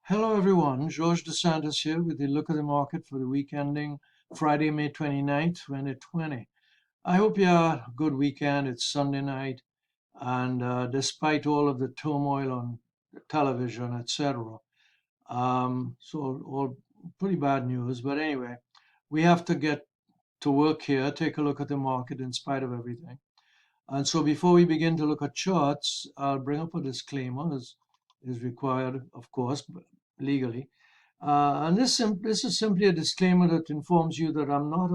Hello everyone, George DeSantis here with the look at the market for the week ending Friday, May 29th, 2020. I hope you had a good weekend. It's Sunday night, and despite all of the turmoil on television, etc., so all pretty bad news. But anyway, we have to get to work here, take a look at the market in spite of everything. And so before we begin to look at charts, I'll bring up a disclaimer, as is required, of course, legally. This is simply a disclaimer that informs you that I'm not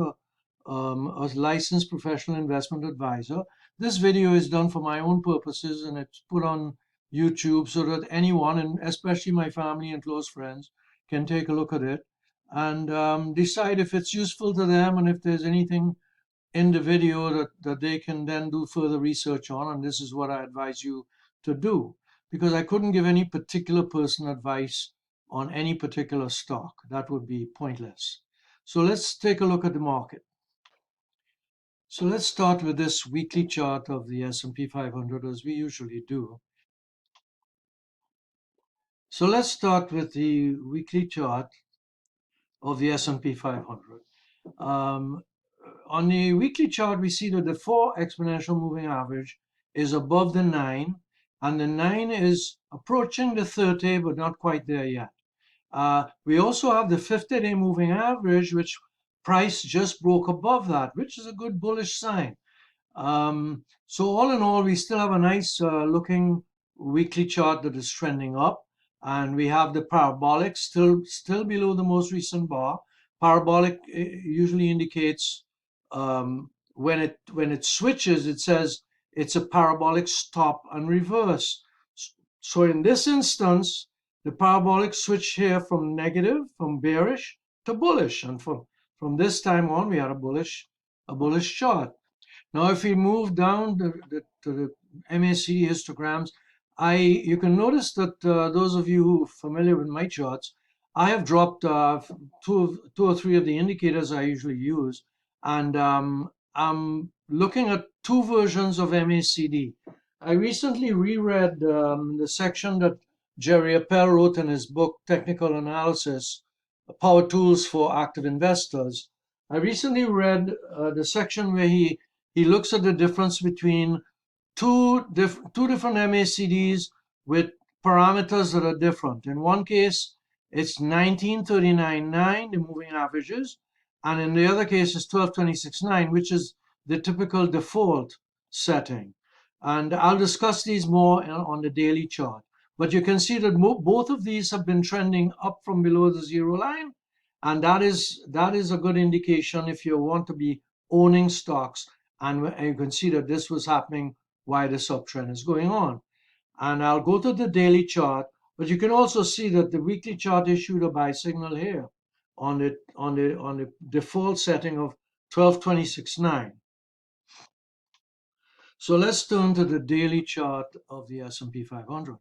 a licensed professional investment advisor. This video is done for my own purposes and it's put on YouTube so that anyone, and especially my family and close friends, can take a look at it and decide if it's useful to them and if there's anything in the video that they can then do further research on. And this is what I advise you to do, because I couldn't give any particular person advice on any particular stock. That would be pointless. So let's take a look at the market. So let's start with this weekly chart of the S&P 500 as we usually do. So let's start with the weekly chart of the S&P 500. On the weekly chart, we see that the 4 exponential moving average is above the 9, and the 9 is approaching the 30, but not quite there yet. We also have the 50-day moving average, which price just broke above that, which is a good bullish sign. So all in all, we still have a nice looking weekly chart that is trending up, and we have the parabolic still below the most recent bar. Parabolic usually indicates when it switches, it says it's a parabolic stop and reverse. So in this instance, the parabolic switch here from negative, from bearish to bullish, and from this time on, we had a bullish chart. Now, if we move down to the MACD histograms, you can notice that those of you who are familiar with my charts, I have dropped two or three of the indicators I usually use, and I'm looking at 2 versions of MACD. I recently reread the section that Jerry Appel wrote in his book, Technical Analysis, Power Tools for Active Investors. I recently read the section where he looks at the difference between two different MACDs with parameters that are different. In one case, it's 1939.9, the moving averages, and in the other case, it's 1226.9, which is the typical default setting. And I'll discuss these more on the daily chart. But you can see that both of these have been trending up from below the 0 line, and that is a good indication if you want to be owning stocks. And you can see that this was happening while the uptrend is going on. And I'll go to the daily chart, but you can also see that the weekly chart issued a buy signal here on the default setting of 1226.9. So let's turn to the daily chart of the S&P 500.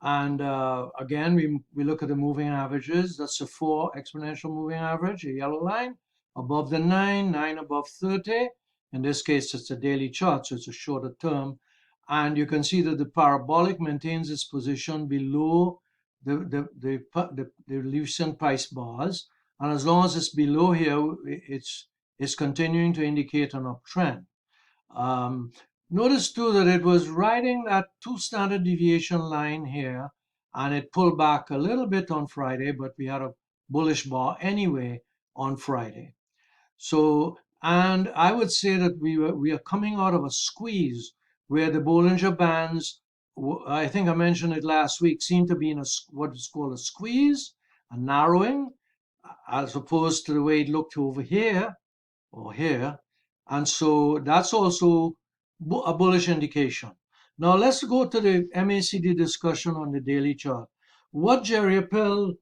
And again, we look at the moving averages. That's a 4 exponential moving average, a yellow line, above the 9, 9 above 30. In this case, it's a daily chart, so it's a shorter term. And you can see that the parabolic maintains its position below the recent price bars. And as long as it's below here, it's continuing to indicate an uptrend. Notice too that it was riding that 2 standard deviation line here, and it pulled back a little bit on Friday, but we had a bullish bar anyway on Friday. So, and I would say that we are coming out of a squeeze where the Bollinger Bands, I think I mentioned it last week, seem to be in what is called a squeeze, a narrowing, as opposed to the way it looked over here or here. And so that's also a bullish indication. Now let's go to the MACD discussion on the daily chart. What Jerry Appel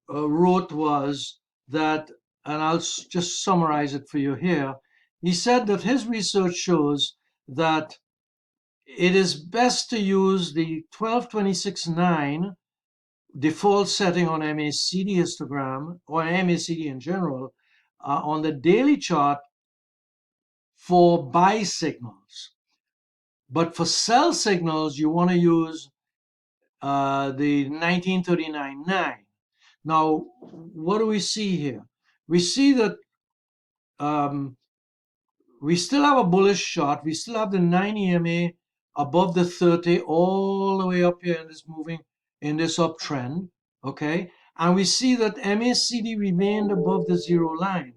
wrote was that, and I'll just summarize it for you here. He said that his research shows that it is best to use the 1226.9 default setting on MACD histogram, or MACD in general, on the daily chart for buy signals. But for sell signals, you want to use the 1939.9. Now, what do we see here? We see that we still have a bullish chart. We still have the 9 EMA above the 30 all the way up here in this moving, in this uptrend, okay? And we see that MACD remained above the zero line.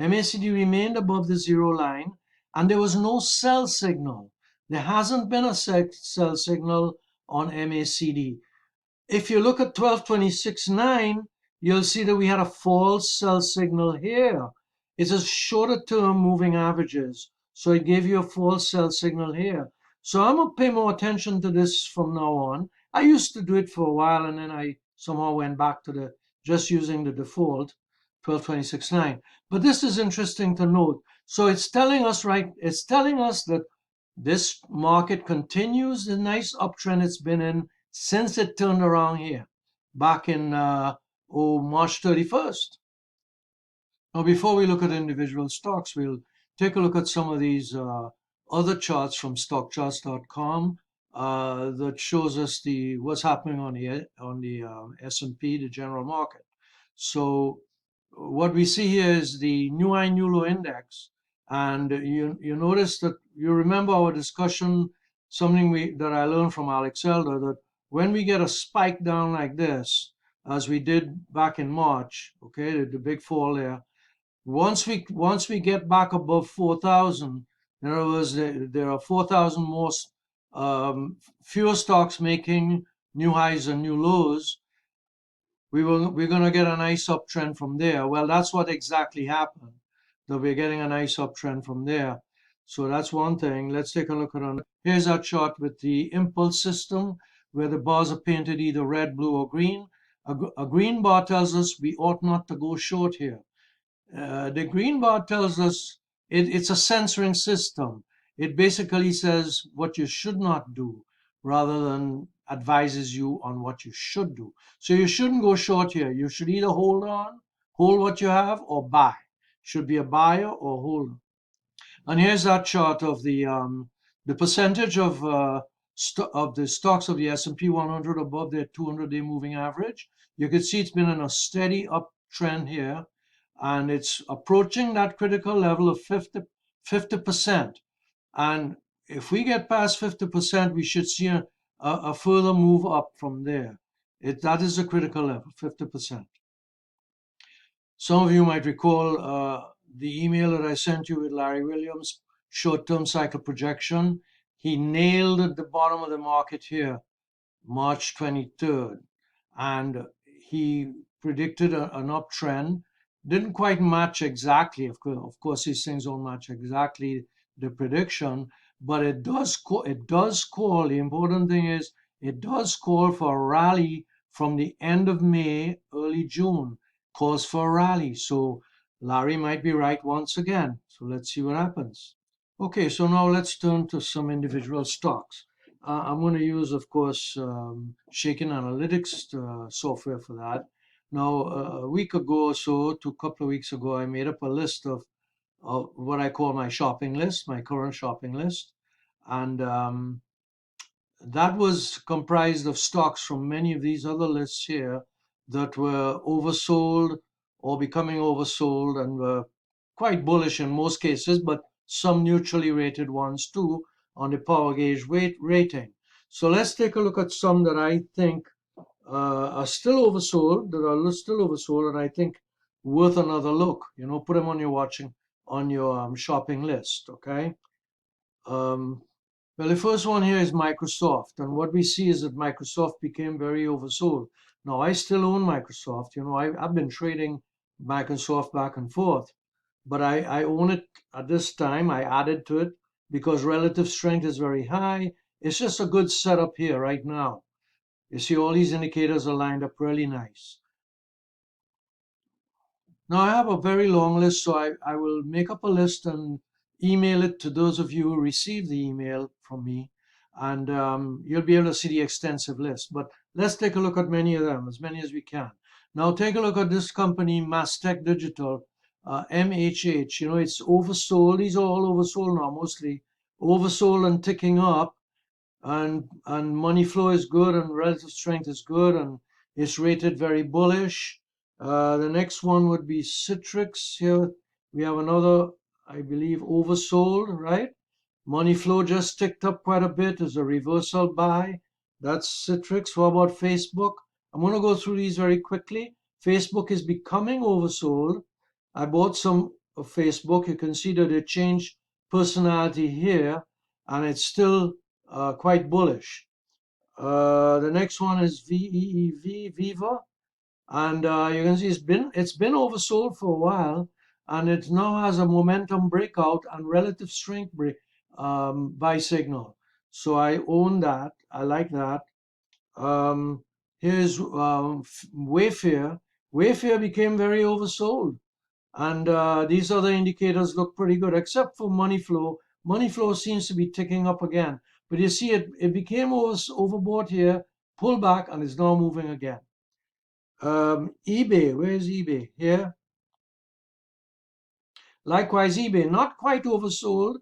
MACD remained above the zero line, and there was no sell signal. There hasn't been a sell signal on MACD. If you look at 1226.9, you'll see that we had a false sell signal here. It's a shorter term moving averages. So it gave you a false sell signal here. So I'm going to pay more attention to this from now on. I used to do it for a while, and then I somehow went back to the just using the default 1226.9. But this is interesting to note. So it's telling us, right, it's telling us that this market continues the nice uptrend it's been in since it turned around here back in March 31st. Now, before we look at individual stocks, we'll take a look at some of these other charts from stockcharts.com that shows us what's happening on the S&P, the general market. So what we see here is the new high, new low index. And you notice that you remember our discussion, something that I learned from Alex Elder, that when we get a spike down like this, as we did back in March, okay, the big fall there, once we get back above 4,000, in other words, there are 4,000 more fewer stocks making new highs and new lows. We're going to get a nice uptrend from there. Well, that's what exactly happened. That we're getting a nice uptrend from there. So that's one thing. Let's take a look at it. Here's our chart with the impulse system, where the bars are painted either red, blue, or green. A green bar tells us we ought not to go short here. The green bar tells us it's a censoring system. It basically says what you should not do rather than advises you on what you should do. So you shouldn't go short here. You should either hold on, hold what you have, or buy. Should be a buyer or holder. And here's that chart of the percentage of the stocks of the S&P 100 above their 200-day moving average. You can see it's been in a steady uptrend here, and it's approaching that critical level of 50%. And if we get past 50%, we should see a further move up from there. That is the critical level, 50%. Some of you might recall the email that I sent you with Larry Williams, short-term cycle projection. He nailed at the bottom of the market here, March 23rd, and he predicted an uptrend. Didn't quite match exactly. Of course, these things don't match exactly the prediction, but it does call. The important thing is it does call for a rally from the end of May, early June. Calls for a rally. So Larry might be right once again. So let's see what happens. Okay, so now let's turn to some individual stocks. I'm going to use, of course, Shaken Analytics software for that. Now, a week ago or so, a couple of weeks ago, I made up a list of what I call my shopping list, my current shopping list. And that was comprised of stocks from many of these other lists here that were oversold or becoming oversold and were quite bullish in most cases, but some neutrally rated ones too on the power gauge rating. So let's take a look at some that I think are still oversold, and I think worth another look. Put them on your shopping list. Okay. Well, the first one here is Microsoft, and what we see is that Microsoft became very oversold. Now, I still own Microsoft. I've been trading Microsoft back and forth, but I own it at this time. I added to it because relative strength is very high. It's just a good setup here right now. You see all these indicators are lined up really nice. Now I have a very long list, so I will make up a list and email it to those of you who receive the email from me, and you'll be able to see the extensive list. But let's take a look at many of them, as many as we can. Now take a look at this company, Mastech Digital, MHH. It's oversold. These are all oversold now, mostly oversold and ticking up, and money flow is good and relative strength is good, and It's rated very bullish. The next one would be Citrix. Here we have another, I believe, oversold, right? Money flow just ticked up quite a bit as a reversal buy. That's Citrix. What about Facebook? I'm going to go through these very quickly. Facebook is becoming oversold. I bought some of Facebook. You can see that it changed personality here, and it's still quite bullish. The next one is VEEV, Viva, and you can see it's been oversold for a while, and it now has a momentum breakout and relative strength buy signal. So I own that. I like that. Here's Wayfair. Wayfair became very oversold, and these other indicators look pretty good, except for money flow. Money flow seems to be ticking up again, but you see it became overbought here, pull back, and is now moving again. eBay, where's eBay? Here. Likewise, eBay, not quite oversold,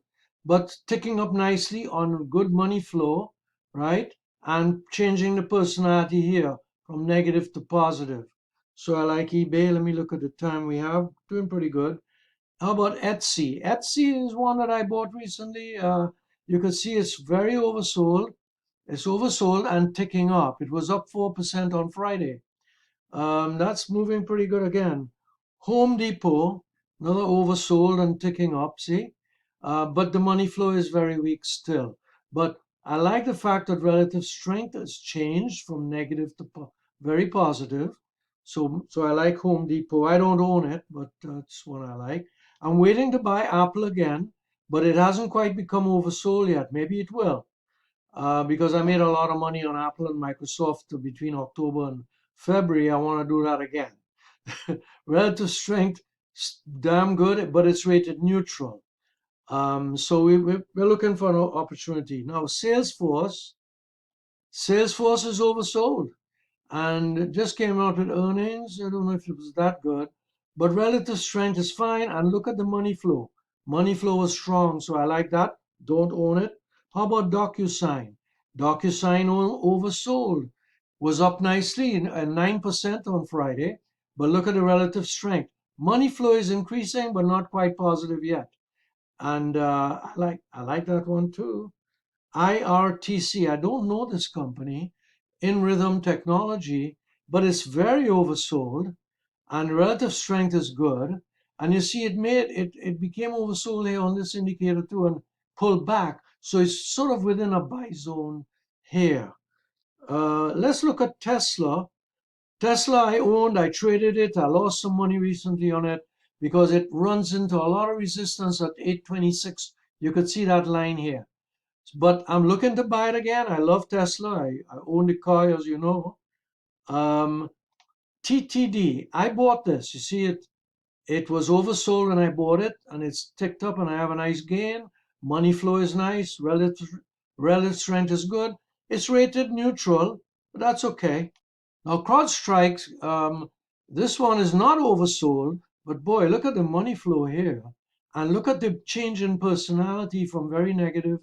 but ticking up nicely on good money flow, right? And changing the personality here from negative to positive. So I like eBay. Let me look at the time we have. Doing pretty good. How about Etsy? Etsy is one that I bought recently. You can see it's very oversold. It's oversold and ticking up. It was up 4% on Friday. That's moving pretty good again. Home Depot, another oversold and ticking up, see? But the money flow is very weak still. But I like the fact that relative strength has changed from negative to very positive. So I like Home Depot. I don't own it, but that's one I like. I'm waiting to buy Apple again, but it hasn't quite become oversold yet. Maybe it will, because I made a lot of money on Apple and Microsoft between October and February. I want to do that again. Relative strength, damn good, but it's rated neutral. So we're looking for an opportunity. Now, Salesforce is oversold and it just came out with earnings. I don't know if it was that good, but relative strength is fine. And look at the money flow. Money flow was strong, so I like that. Don't own it. How about DocuSign? DocuSign oversold, was up nicely at 9% on Friday, but look at the relative strength. Money flow is increasing, but not quite positive yet. And I like that one too. IRTC, I don't know this company, In Rhythm Technology, but it's very oversold and relative strength is good. And you see it became oversold here on this indicator too and pulled back. So it's sort of within a buy zone here. Let's look at Tesla. Tesla I owned, I traded it, I lost some money recently on it because it runs into a lot of resistance at 826. You could see that line here. But I'm looking to buy it again. I love Tesla. I own the car, as you know. TTD, I bought this. You see it was oversold when I bought it, and it's ticked up, and I have a nice gain. Money flow is nice. Relative strength is good. It's rated neutral, but that's okay. Now, CrowdStrike, this one is not oversold, but boy, look at the money flow here. And look at the change in personality from very negative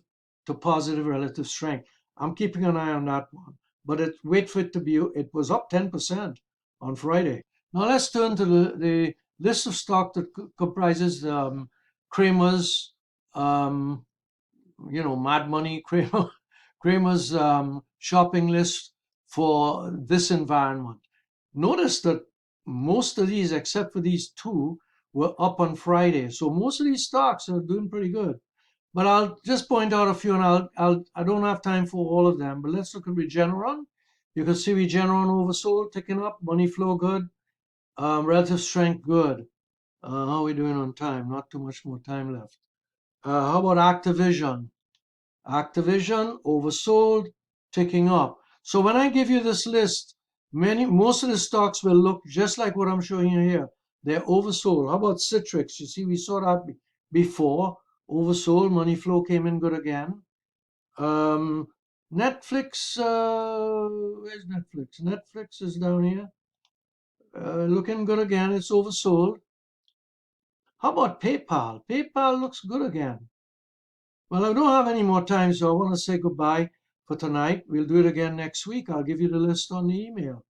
to positive relative strength. I'm keeping an eye on that one. But wait for it to be, it was up 10% on Friday. Now let's turn to the list of stock that comprises Cramer's, Mad Money, Cramer's shopping list for this environment. Notice that most of these, except for these two, were up on Friday. So most of these stocks are doing pretty good. But I'll just point out a few, and I don't have time for all of them. But let's look at Regeneron. You can see Regeneron oversold, ticking up, money flow good, relative strength good. How are we doing on time? Not too much more time left. How about Activision? Activision oversold, ticking up. So when I give you this list, most of the stocks will look just like what I'm showing you here. They're oversold. How about Citrix? You see, we saw that before. Oversold, money flow came in good again. Netflix, where's Netflix? Netflix is down here. Looking good again. It's oversold. How about PayPal? PayPal looks good again. Well, I don't have any more time, so I want to say goodbye for tonight. We'll do it again next week. I'll give you the list on the email.